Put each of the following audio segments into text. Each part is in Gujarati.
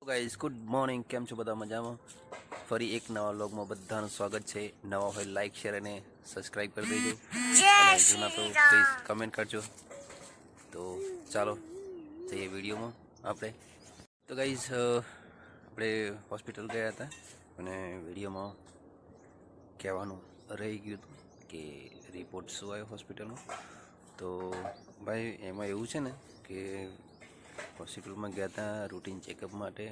ગાઈઝ ગુડ મોર્નિંગ, કેમ છો બધા? મજામાં? ફરી એક નવા વ્લોગમાં બધાનું સ્વાગત છે. નવા હોય લાઈક શેર અને સબસ્ક્રાઈબ કરી દેજો અને જૂના તો પ્લીઝ કમેન્ટ કરજો. તો ચાલો જઈએ વિડીયોમાં આપણે. તો ગાઈઝ આપણે હોસ્પિટલ ગયા હતા અને વિડીયોમાં કહેવાનું રહી ગયું હતું કે રિપોર્ટ શું આવ્યો હોસ્પિટલમાં. તો ભાઈ એમાં એવું છે ને કે હોસ્પિટલમાં ગયા હતા રૂટીન ચેકઅપ માટે.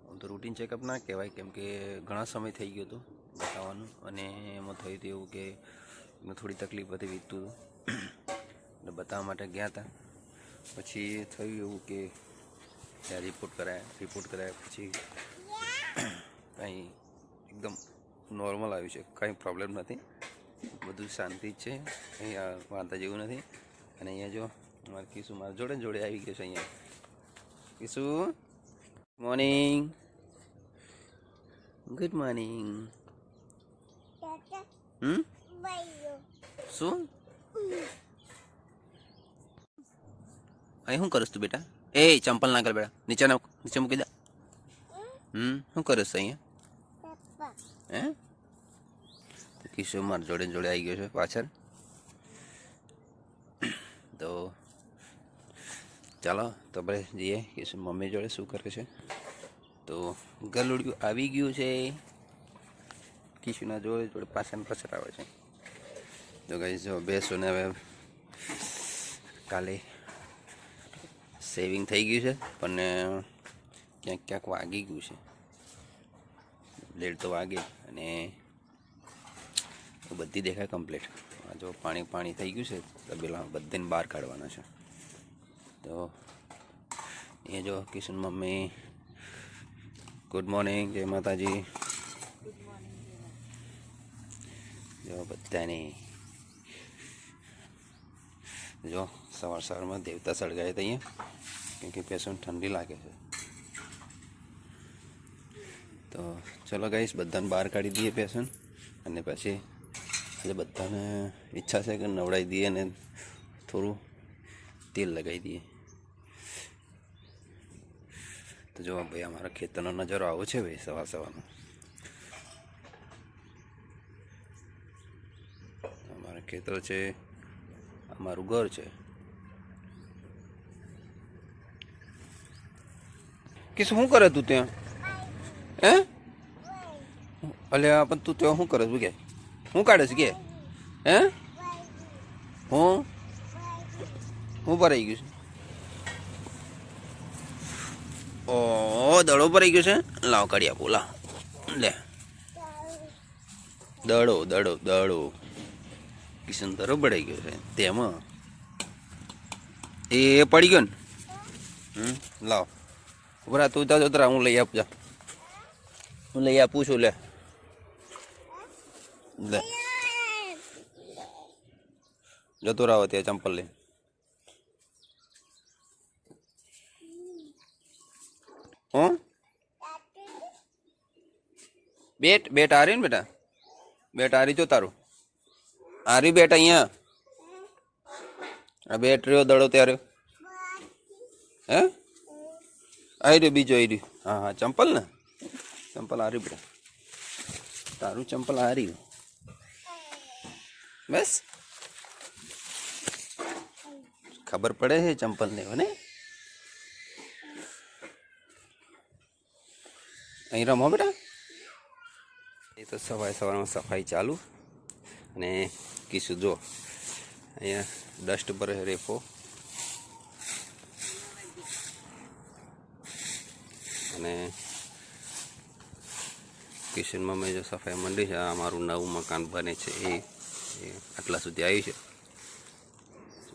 આમ તો રૂટીન ચેકઅપ ના કહેવાય, કેમ કે ઘણા સમય થઈ ગયો હતો બતાવવાનું, અને એમાં થયું હતું એવું કે થોડી તકલીફ હતી, વીતતું હતું એટલે બતાવવા માટે ગયા હતા. પછી થયું એવું કે ત્યાં રિપોર્ટ કરાયા પછી કાંઈ એકદમ નોર્મલ આવ્યું છે, કાંઈ પ્રોબ્લેમ નથી, બધું શાંતિ જ છે, અહીંયા વાંધા જેવું નથી. અને અહીંયા જો મારે કીશું મારા જોડે આવી ગયો છે. અહીંયા કીશું મોર્નિંગ, ગુડ મોર્નિંગ. શું અહીં શું કરસ તું બેટા? એ ચંપલ ના કર બેટા, નીચે મૂકી દે. શું કરસ અહીંયા? હે કીશું મારા જોડે આવી ગયો છે પાછળ. તો ચાલો તો આપણે જઈએ કીશું મમ્મી જોડે શું કરે છે. તો ગલુડિયું આવી ગયું છે, કીશુના જોડે પાછળ આવે છે. તો ગાઈસ જો બેસોને હવે કાલે સેવિંગ થઈ ગયું છે, પણ ક્યાંક વાગી ગયું છે, બ્લેડ તો વાગે અને બધી દેખાય કમ્પ્લીટ. જો પાણી થઈ ગયું છે તબેલા બધાને બહાર કાઢવાના છે. તો એ જો કિશન મમ્મી ગુડ મોર્નિંગ, જય માતાજી. જો બધાને જો સવારમાં દેવતા સળગાય હતા અહીંયા, કેમ કે પેશન્ટ ઠંડી લાગે છે. તો ચલો ગાઈસ બધાને બહાર કાઢી દઈએ પેશન્ટ, અને પછી એટલે બધાને ઈચ્છા છે કે નવડાવી દઈએ અને થોડું તેલ લગાવી દઈએ. તો જો ભાઈ અમારા ખેતરનો નજારો આવો છે ભાઈ સવારનો. અમારા ખેતર છે, અમારું ઘર છે. કે શું કરે તું ત્યાં? હે અલ્યા પણ તું ત્યાં શું કરે કે શું કાઢે છે કે? હે હું ભરાઈ ગયું છે? ઓ દડો ભરાઈ ગયો છે. લાવ કાઢી આપું, લાવ લે. દડો કિશન દડો ભરાઈ ગયો છે તેમાં. એ પડી ગયો ને. લાવ બરા તું જતરા, હું લઈ આપું જા, હું લઈ આપું છું. લે જતો રાવ ત્યાં ચંપલ લઈ. બેટ આ રહ્યું ને બેટા, બેટ આ રહી જો તારું, આ રહ્યું બેટ અહીંયા. આ બેટ રહ્યો દડો ત્યારે. હે આવી રહ્યું બીજો આવી રહ્યું. હા ચંપલ ને, ચંપલ આ રહ્યું બેટા, તારું ચંપલ આ રહ્યું. બસ ખબર પડે છે ચંપલ ને ને. અહીં રમો બેટા. એ તો સવારમાં સફાઈ ચાલુ, અને કીશું જો અહીંયા ડસ્ટ પર રેફો, અને કિશનમાં મેં જો સફાઈ મંડી છે. આ અમારું નવું મકાન બને છે, એ આટલા સુધી આવ્યું છે,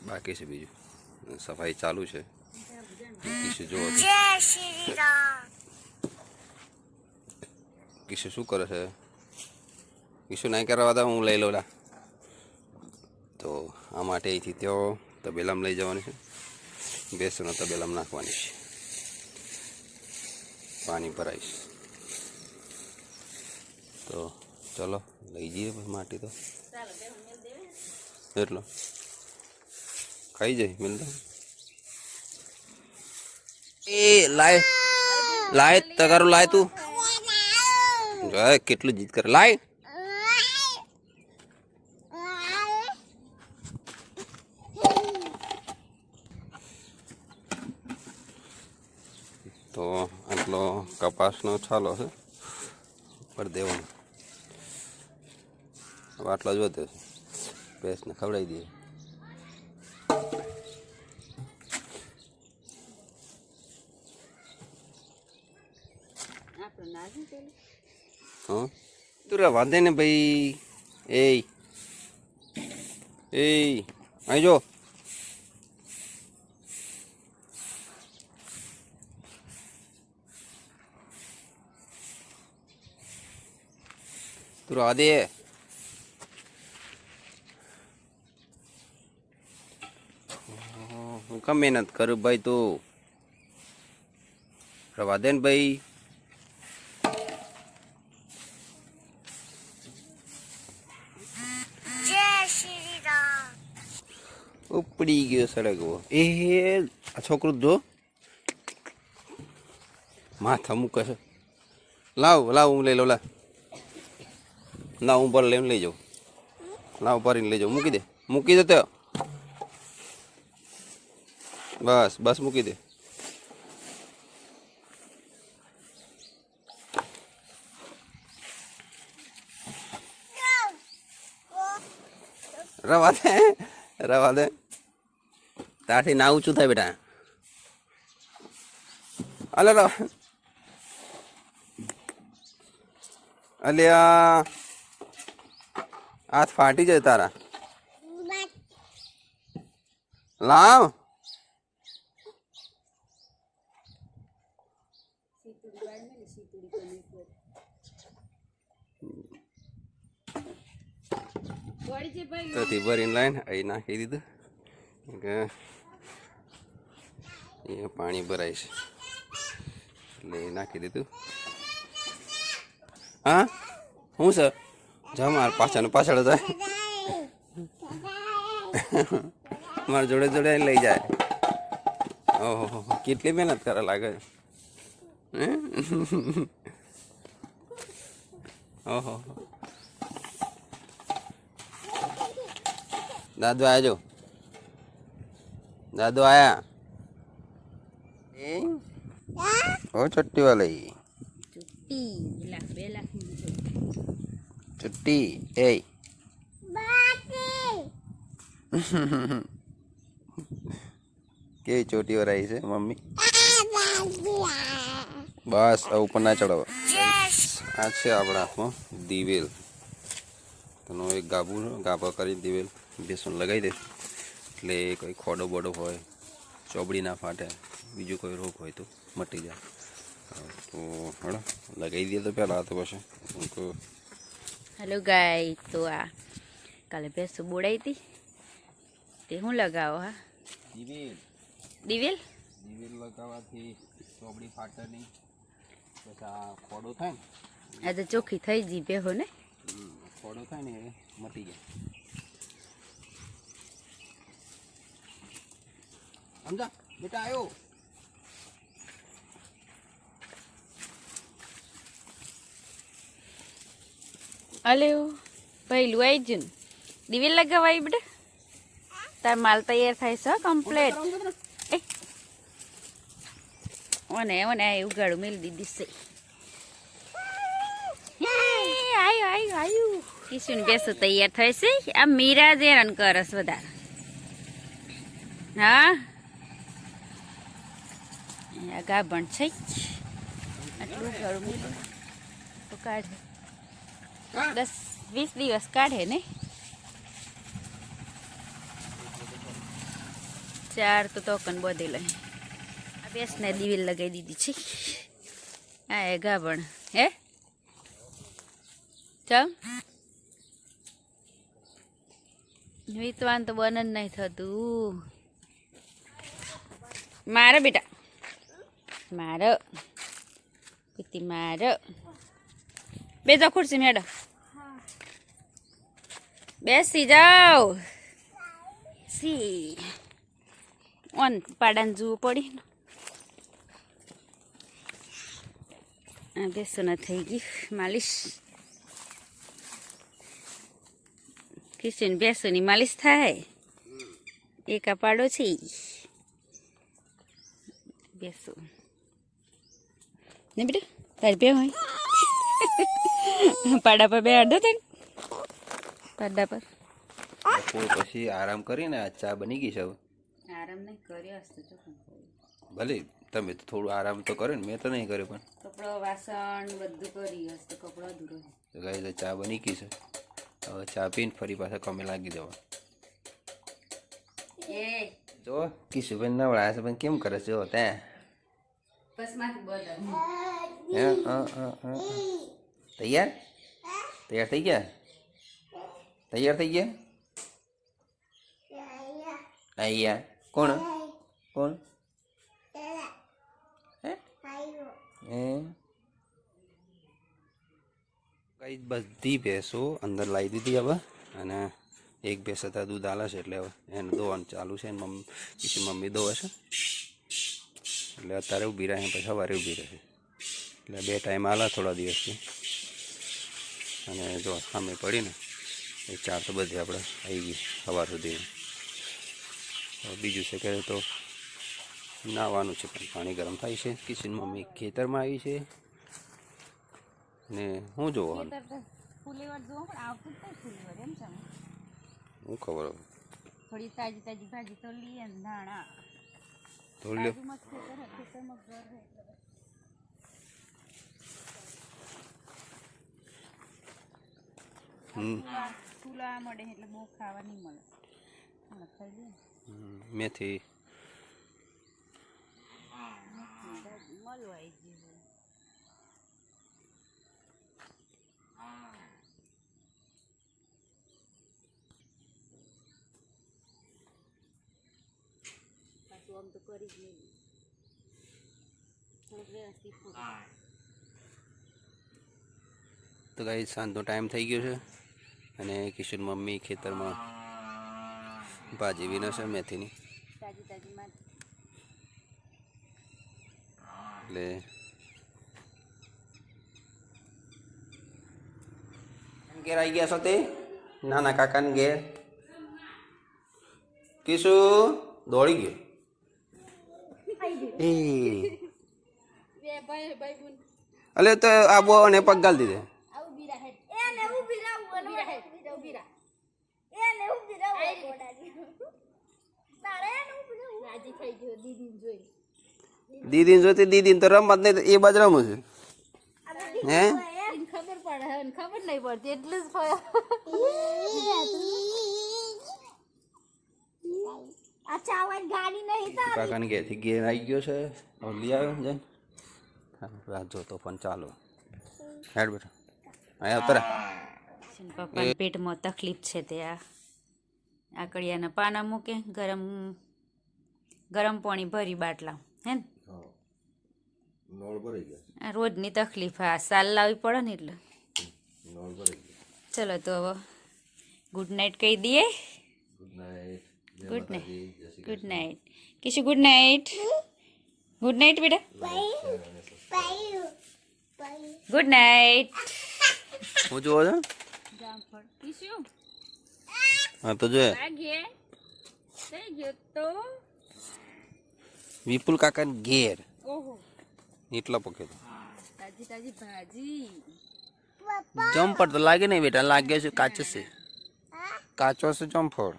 બાકી છે બીજું. સફાઈ ચાલુ છે. કિશું જો કિશું શું કરે છે? કિશું નહીં કરવા દા, હું લઈ લઉં. તો આ માટે અહીંથી ત્યાં તબેલામાં લઈ જવાની છે, બેસોને તબેલામાં નાખવાની છે, પાણી ભરાઈશ. તો ચલો લઈ જઈએ માટી. તો એટલો ખાઈ જાય મિલતા. એ લાય લાય તગારું લાય તું જોય કેટલું જીત કરે લાય તો આટલો કપાસનો છાલો છે પર દેવાનો હવે આટલો જ વધે છે ભેંસને ખવડાવી દઈએ હા તું રવા દે ને ભાઈ એ અહીં જો તું રવા દે હું કામ મહેનત કરું ભાઈ તું રવા દે ને ભાઈ ઉપડી ગયો સડકો એ આ છોકરું જો માથા મૂકે છે લાવ હું લઈ લઉં ના હું પર લઈને લઈ જાઉં લાવ ભરીને લઈ જાઉં મૂકી દે તો બસ મૂકી દે રવા દે તારથી ના ઊંચું થાય બેટા અલે અલ્યા હાથ ફાટી જાય તારા લાવ તો ભરીને લાઈને અહીં નાખી દીધું કે એ પાણી ભરાય છે એટલે એ નાખી દીધું હા હું સર જા માર પાછળ જાય મારા જોડે લઈ જાય ઓહો કેટલી મહેનત કરે લાગે ઓહો દાદુ આજો આયા ઓ છુટ્ટી વાલી છુટ્ટી એ કેવી ચોટી વરાઈ છે મમ્મી બસ ઉપર ના ચડાવો આ છે આપણા હાથમાં દિવેલ તેનો એક ગાભો કરી દિવેલ બેસન લગાવી દે એટલે કોઈ ખોડો બોડો હોય ચોબડી ના ફાટે બીજું કોઈ રોગ હોય તો મટી જાય તો હળો લગાવી દઈએ તો પહેલાં તો પછી હેલો ગાય તો આ કાલે ભેંસો બોડાઈ હતી તે હું લગાવો હા દિવેલ લગાવવાથી ચોબડી ફાટે નહીં પછી આ ખોડો થાય ને આ તો ચોખ્ખી થઈ ગઈ ભેહો ને ખોડો થાય ને એ મટી જાય સમજા બેટા આવ્યો અલે પહેલું આવી જ ને દિવેલ લગાવાય બેટા તાર માલ તૈયાર થાય છે કમ્પ્લેટ ઓને આ ઉગાડું મેલી દીધી છે આયુ કિશુન બેસો તૈયાર થાય છે આ મીરા જ હેરાન કરસ વધારે હા આ ગાભણ છે આટલું ઉગાડું મેલું તો કાઢે 10-20 દિવસ કાઢે ને 4 તો તોકન બધે લઈ આ બેસને દિવેલ લગાવી દીધી છે આ એ ગાભણ હે ચમ વિતવાન તો બન જ નહીં થતું મારે બેટા મારો પીતી મારો બે જાઓ ખુરશી મેડમ બેસી જાઓ સી ઓન પાડાને જવું પડી આ બેસોના થઈ ગઈ માલિશ. કિશન બેસોની માલિશ થાય. એક આ પાડો છે બેસો ને બેટા તારી બે હોય પાડા પર બે અડધો થાય પાડા પર પછી આરામ કરીને આ ચા બની ગઈ છે હવે. આરામ નહીં કર્યો હશે તો ભલે તમે તો થોડું આરામ તો કર્યો ને, મેં તો નહીં કર્યો, પણ કપડો વાસણ બધું કરી હશે તો કપડો અધૂરો તો ગાઈસ ચા બની ગઈ છે. હવે ચા પીને ફરી પાછા કમે લાગી જવા. એ જો કિશુભાઈ નવડાયા છે પણ કેમ કરે છે? જો ત્યાં બસ માંથી બોલ તૈયાર તૈયાર થઈ ગયા? તૈયાર થઈ ગયા? અહીંયા કોણ કોણ કઈ બધી ભેંસો અંદર લાવી દીધી હવે, અને એક ભેંસ હતા દૂધ આલે છે એટલે હવે એને દોવાનું ચાલુ છે. મમ્મી પછી મમ્મી દોવે છે એટલે અત્યારે ઊભી રહે, પછી સવારે ઊભી રહે, એટલે 2 ટાઈમ આલે થોડા દિવસથી. અને જો સામે પડીને એ ચાર તો બધી આપણે આવી ગઈ સવાર સુધી. બીજું છે કે તો નાહવાનું છે, પણ પાણી ગરમ થાય છે. કિશન મમ્મી ખેતરમાં આવી છે ને હું જોવો હું ખબર થોડી તાજી તાજી ભાજી તો લઈએ ને ધાણા થોડી લ્યો. ફૂલા મળે એટલે બહુ ખાવા નહીં મળે. મેથી મળવાય ગયું. પાછું આમ તો કરી જ નહીં થોડુંક વ્યવસ્થિત. તો ગાઈસ સાંજનો ટાઈમ થઈ ગયો છે અને કિશન મમ્મી ખેતરમાં ભાજી વિના છે મેથીની, તાજી તાજી માં એટલે ઘેર આવી ગયા છો તે નાના કાકાને ઘેર. કિશુ દોડી ગયો. એ અલે તો આબો અને પગ ગાલ દીધે. દીદી જોતી દીદી તો રમત નહીં, એ બાજ રમું છું. હે ખબર પડે ખબર નહીં પડતી એટલે જ ગાડી નહીં. કાકાની ઘેરથી ઘેર આવી ગયો છે, લઈ આવ્યો છે. રાહ જોતો પણ ચાલો હેડ બેટા અહીંયા ઉતરે. પપ્પાને પેટમાં તકલીફ છે તે આકડિયાના પાના મૂકે, ગરમ ગરમ પાણી ભરી બાટલા હે ને. આ રોજની તકલીફ, આ સાલ લાવવી પડે ને એટલે. ચલો તો હવે ગુડ નાઇટ કહી દઈએ. Good night good night Kishu, good night. Good night બેટા, ગુડ નાઇટ. હું જોવો છો? જામફળ કિશુ હા તો જોઈએ થઈ ગયો તો વિપુલ કાકાને ઘેર ઓહો એટલા પકે તાજી તાજી ભાજી. જમ્પર તો લાગે નહીં બેટા, લાગે છે કાચો છે, કાચો છે જમ્પર.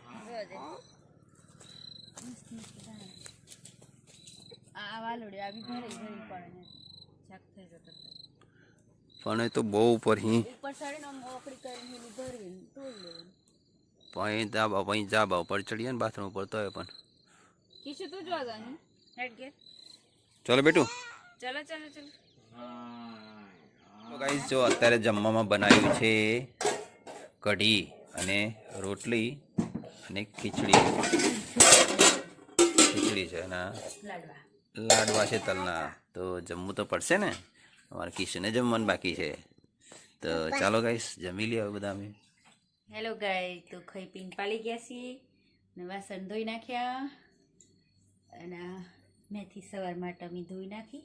આ વાલોડી આવી ભરી ભરી પડે શાક થઈ જતો પણ એ તો બહુ ઉપર હી ઉપર ચડીને મોકળી કરીને ભરી તોડી લેવાનું. પછી ધાબા ઉપર ચડીએ ને બાથરૂમ ઉપર તો પણ કિશુ તું જો ગઈ હેડ કે ચલો બેટું ચલો ચલો ચલો. તો ગાઈસ જો અત્યારે જમવામાં બનાવ્યું છે કઢી અને રોટલી અને ખીચડી છે અને લાડવા છે તલના. તો જમવું તો પડશે ને, અમારે કિશને જમવાનું બાકી છે. તો ચાલો ગાઈસ જમી લઈએ હવે બધા અમે. હેલો ગાય, તો ખાઈ પીને પાલી ગયા છીએ ને વાસણ ધોઈ નાખ્યા અને મેથી સવારમાં ટમી ધોઈ નાખી